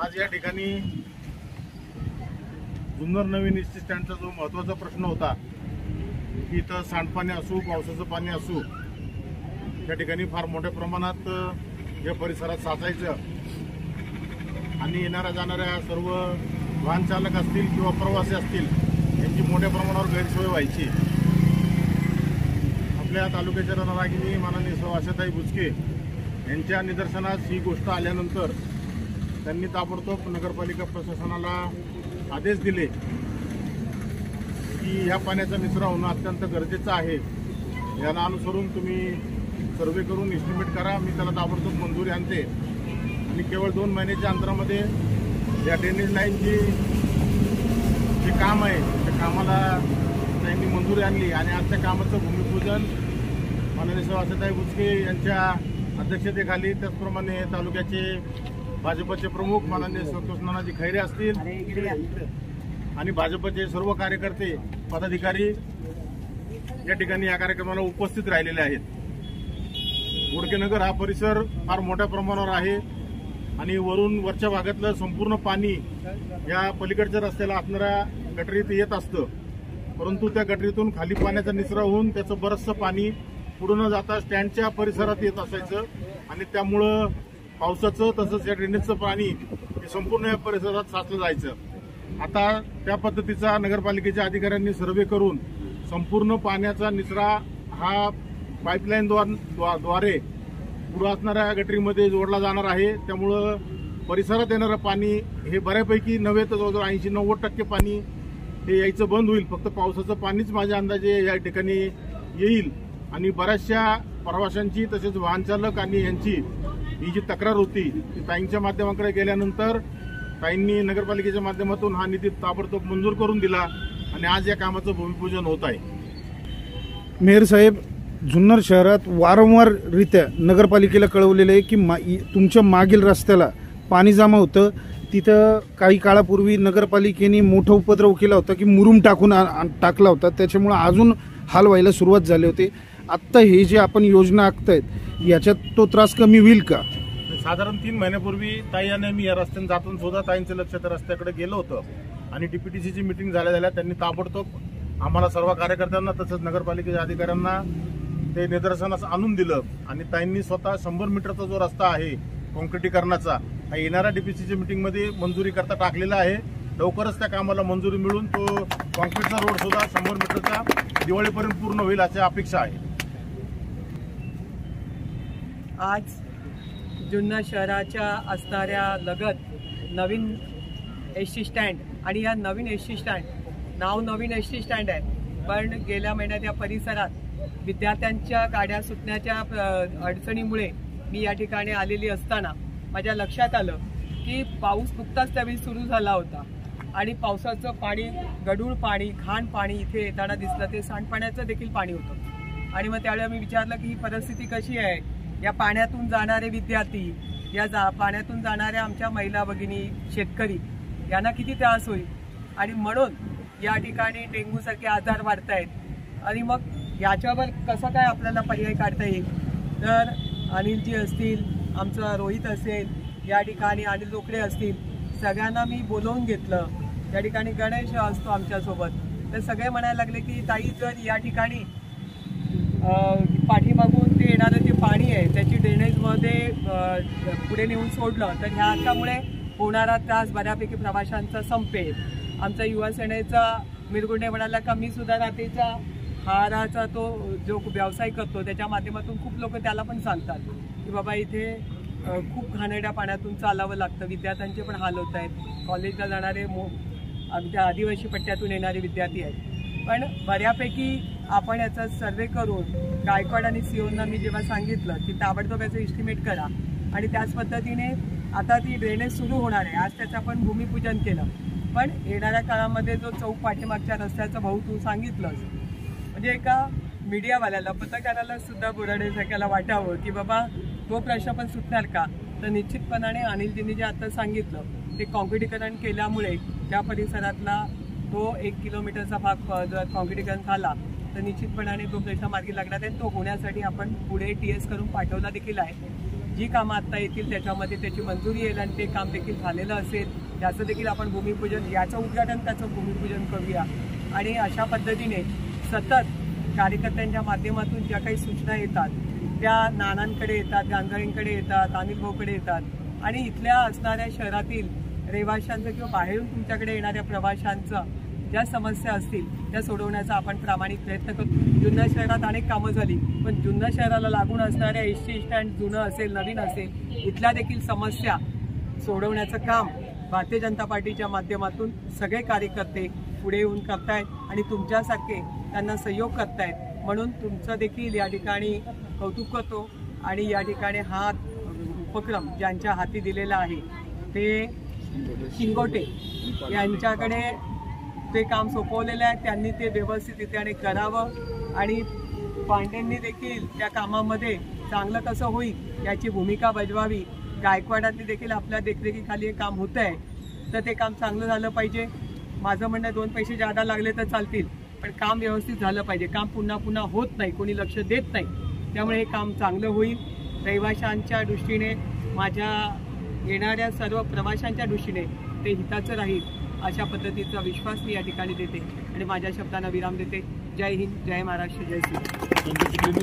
आज या ठिकाणी जुन्नर नवीन एसटी स्टँडचा जो महत्त्वाचा प्रश्न होता की इथं सांडपाणी असू पावसाचं पाणी असू त्या ठिकाणी फार मोठ्या प्रमाणात या परिसरात साचायचं आणि येणाऱ्या जाणाऱ्या सर्व वाहन चालक असतील किंवा प्रवासी असतील यांची मोठ्या प्रमाणावर गैरसोय व्हायची। आपल्या तालुक्याच्या रणरागिणी माननीय सौ आशाताई बुचके यांच्या निदर्शनास ही गोष्ट आल्यानंतर त्यांनी ताबडतोब नगरपालिका प्रशासनाला आदेश दिले की ह्या पाण्याचा निचरा होणं अत्यंत गरजेचं आहे। याला अनुसरून तुम्ही सर्वे करून एस्टिमेट करा, मी त्याला ताबडतोब मंजुरी आणते आणि केवळ 2 महिन्याच्या अंतरामध्ये या ड्रेनेज लाईनची जे काम आहे त्या कामाला त्यांनी मंजुरी आणली आणि आज त्या कामाचं भूमिपूजन माननीय सौ आशाताई बुचके यांच्या अध्यक्षतेखाली त्याचप्रमाणे तालुक्याचे भाजपचे प्रमुख माननीय संतोष नानाजी खैरे असतील आणि भाजपचे सर्व कार्यकर्ते पदाधिकारी या ठिकाणी या कार्यक्रमाला उपस्थित राहिलेले आहेत। गुडकेनगर हा परिसर फार मोठ्या प्रमाणावर आहे आणि वरच्या भागातलं संपूर्ण पाणी या पलीकडच्या रस्त्याला असणाऱ्या गटरीत येत असतं, परंतु त्या गटरीतून खाली पाण्याचा निचरा होऊन त्याचं बरंचसं पाणी पुढे न जाता स्टँडच्या परिसरात येत असायचं आणि त्यामुळं पावसाचं तसंच या ड्रेनेजचं पाणी हे संपूर्ण या परिसरात साचलं जायचं। आता त्या पद्धतीचा नगरपालिकेच्या अधिकाऱ्यांनी सर्वे करून संपूर्ण पाण्याचा निचरा हा पाईपलाईन द्वारे पुढे असणाऱ्या गटरीमध्ये जोडला जाणार आहे। त्यामुळं परिसरात येणारं पाणी हे बऱ्यापैकी नव्हे तर जवळजवळ 80-90% पाणी हे यायचं बंद होईल। फक्त पावसाचं पाणीच माझ्या अंदाजे या ठिकाणी येईल आणि बऱ्याचशा प्रवाशांची तसेच वाहन चालक आणि यांची ही जी तक्रार होती ती ताईंच्या माध्यमाकडे गेल्यानंतर ताईंनी नगरपालिकेच्या माध्यमातून हा निधी ताबडतोब मंजूर करून दिला आणि आज या कामाचं भूमिपूजन होत आहे। मेयर साहेब, जुन्नर शहरात वारंवाररित्या नगरपालिकेला कळवलेलं आहे की तुमच्या मागील रस्त्याला पाणी जमा होतं। तिथं काही काळापूर्वी नगरपालिकेने मोठा उपद्रव केला होता की मुरुम टाकला होता, त्याच्यामुळे अजून हाल व्हायला सुरुवात झाली होती। आत्ता हे जे आपण योजना आखतायत याच्यात तो त्रास कमी होईल का? साधारण 3 महिन्यापूर्वी ताई आणि मी या रस्त्याने जातून सुद्धा ताईंचं लक्ष त्या रस्त्याकडे गेलं होतं आणि डीपीटीसीची मीटिंग झाल्या त्यांनी ताबडतोब आम्हाला सर्व कार्यकर्त्यांना तसंच नगरपालिकेच्या अधिकाऱ्यांना ते निदर्शनास आणून दिलं आणि ताईंनी स्वतः 100 मीटरचा जो रस्ता आहे काँक्रिटीकरणाचा हा येणाऱ्या डीपीसीच्या मीटिंगमध्ये मंजुरी करता टाकलेला आहे। लवकरच त्या कामाला मंजुरी मिळून तो काँक्रीटचा रोड सुद्धा 100 मीटरचा दिवाळीपर्यंत पूर्ण होईल अशी अपेक्षा आहे। आज जुन्नर शहराच्या असणाऱ्या लगत नवीन एसटी स्टँड आणि या नवीन एसटी स्टँड नाव नवीन एसटी स्टँड आहे, पण गेल्या महिन्यात या परिसरात विद्यार्थ्यांच्या गाड्या सुटण्याच्या अडचणीमुळे मी या ठिकाणी आलेली असताना माझ्या लक्षात आलं की पाऊस नुकताच त्यावेळी सुरू झाला होता आणि पावसाचं पाणी गढूळ पाणी घाण पाणी इथे येताना दिसलं, ते सांडपाण्याचं देखील पाणी होतं आणि मग त्यावेळेला मी विचारलं की ही परिस्थिती कशी आहे, या पाण्यातून जाणारे विद्यार्थी या पाण्यातून जाणाऱ्या आमच्या महिला भगिनी शेतकरी यांना किती त्रास होईल आणि म्हणून या ठिकाणी डेंग्यूसारखे आजार वाढत आहेत आणि मग याच्यावर कसं काय आपल्याला पर्याय काढता येईल। तर अनिलजी असतील, आमचं रोहित असेल, या ठिकाणी अनिल रोकडे असतील, सगळ्यांना मी बोलवून घेतलं। या ठिकाणी गणेश असतो आमच्यासोबत, तर सगळे म्हणायला लागले की ताई जर या ठिकाणी पाठीमागून ते येणारं जे पाणी आहे त्याची ड्रेनेजमध्ये पुढे नेऊन सोडलं तर ह्याच्यामुळे होणारा त्रास बऱ्यापैकी प्रवाशांचा संपेल। आमचा युवा सेनेचा मिरगुंडे म्हणाला का मी सुद्धा रात्रीचा हाराचा तो जो व्यवसाय करतो त्याच्या माध्यमातून खूप लोक त्याला पण सांगतात की बाबा इथे खूप घाणेरड्या पाण्यातून चालावं लागतं, विद्यार्थ्यांचे पण हाल होत आहेत, कॉलेजला जाणारे अगदी आदिवासी पट्ट्यातून येणारे विद्यार्थी आहेत। पण बऱ्यापैकी आपण याचा सर्वे करून गायकवाड आणि सीओना मी जेव्हा सांगितलं की ताबडतोब याचं एस्टिमेट करा आणि त्याच पद्धतीने आता ती ड्रेनेज सुरू होणार आहे, आज त्याचं आपण भूमिपूजन केलं। पण येणाऱ्या काळामध्ये जो चौक पाठीमागच्या रस्त्याचं भाऊ तू सांगितलंस, म्हणजे एका मीडियावाल्याला पत्रकाराला सुद्धा बोराडेसारख्याला वाटावं की बाबा तो प्रश्न पण सुटणार का, तर निश्चितपणाने अनिलजींनी जे आता सांगितलं ते काँक्रिटीकरण केल्यामुळे त्या परिसरातला तो 1 किलोमीटरचा भाग जर काँक्रिटीकरण झाला तर निश्चितपणाने तो प्रश्न मार्गी लागणार आहे। तो होण्यासाठी आपण पुढे TS करून पाठवला देखील आहे। जी कामं आत्ता येतील त्याच्यामध्ये त्याची मंजुरी येईल आणि ते काम देखील झालेलं असेल. याचं देखील आपण भूमिपूजन, याचं उद्घाटन त्याचं भूमिपूजन करूया. आणि अशा पद्धतीने सतत कार्यकर्त्यांच्या माध्यमातून ज्या काही सूचना येतात त्या नानांकडे येतात, गांजाळींकडे येतात, अनिल भाऊकडे येतात आणि इथल्या असणाऱ्या शहरातील रहिवाशांचं किंवा बाहेरून तुमच्याकडे येणाऱ्या प्रवाशांचं ज्या समस्या असतील त्या सोडवण्याचा आपण प्रामाणिक प्रयत्न करतो. जुन्नर शहरात अनेक कामं झाली, पण जुन्नर शहराला लागून असणाऱ्या एसटी स्टँड जुनं असेल नवीन असेल, इथल्या देखील समस्या सोडवण्याचं काम भारतीय जनता पार्टीच्या माध्यमातून सगळे कार्यकर्ते पुढे येऊन करतायत आणि तुमच्यासारखे त्यांना सहयोग करतायत. म्हणून तुमचं देखील या ठिकाणी कौतुक करतो. आणि या ठिकाणी हा उपक्रम ज्यांच्या हाती दिलेला आहे ते शिंगोटे यांच्याकडे ते काम सोपवलेलं आहे. त्यांनी ते व्यवस्थितरित्याने करावं आणि पांडेंनी देखील त्या कामामध्ये चांगलं कसं होईल याची भूमिका बजवावी. गायकवाडांनी देखील आपल्या देखरेखीखाली हे काम होतं आहे, तर ते काम चांगलं झालं पाहिजे. माझं म्हणणं 2 पैसे जादा लागले तर चालतील, पण काम व्यवस्थित झालं पाहिजे. काम पुन्हा पुन्हा होत नाही, कोणी लक्ष देत नाही. त्यामुळे हे काम चांगलं होईल. रहिवाशांच्या दृष्टीने, माझ्या येणाऱ्या सर्व प्रवाशांच्या दृष्टीने ते हिताचं राहील अशा पद्धतीचा विश्वास मी या ठिकाणी देते आणि माझ्या शब्दांना विराम देते. जय हिंद, जय महाराष्ट्र, जय श्री.